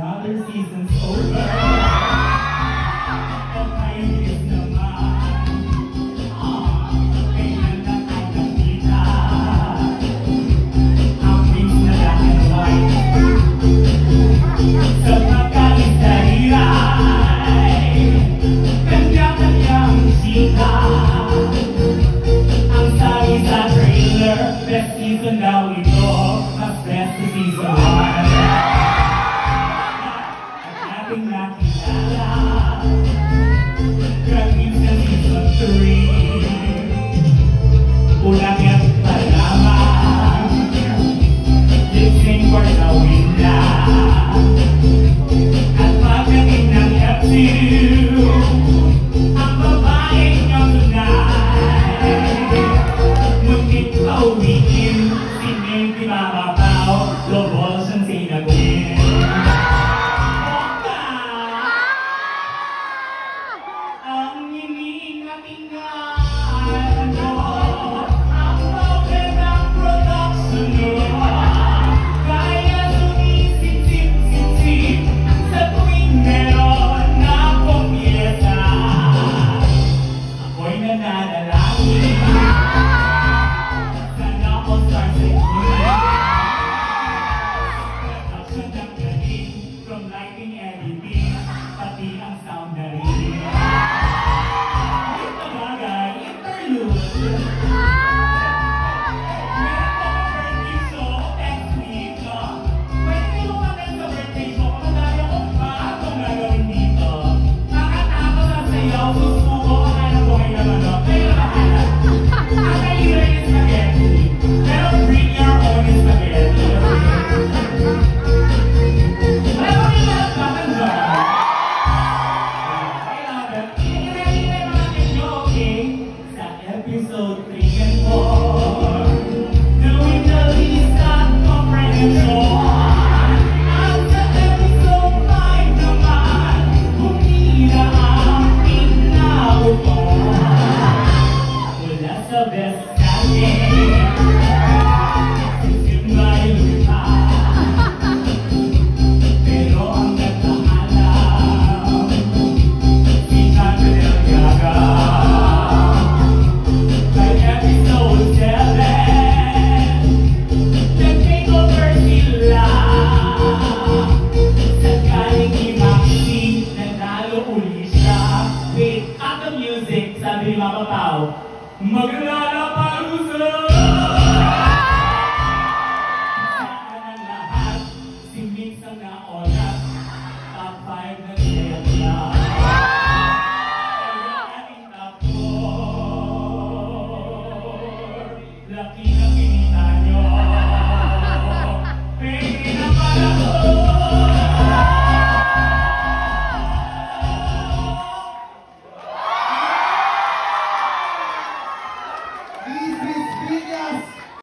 Another season's over. Okay, this naman. Kailan na tayo nakita? Ang wings na black and white. Sa pagkalisayan, kanya-kanyang sika. Ang sabi sa trailer, best season daw ito, mas best sa season 1. Ating nakilala, gratis na season 3. Ulangan pa naman, lip sync for the winda. At pagdating ng F2, ang babaeng niyong tunay. Ngunit pauwiin, sining pinakabaw, lobos ang sinagwin. Ang iningatingan mo, ang magandang production mo, kaya sumisip-sip-sip sa tuwing meron na pumiyesa. Ako'y nananalangin, sana all stars and queens. Production ng galing, from lighting, editing,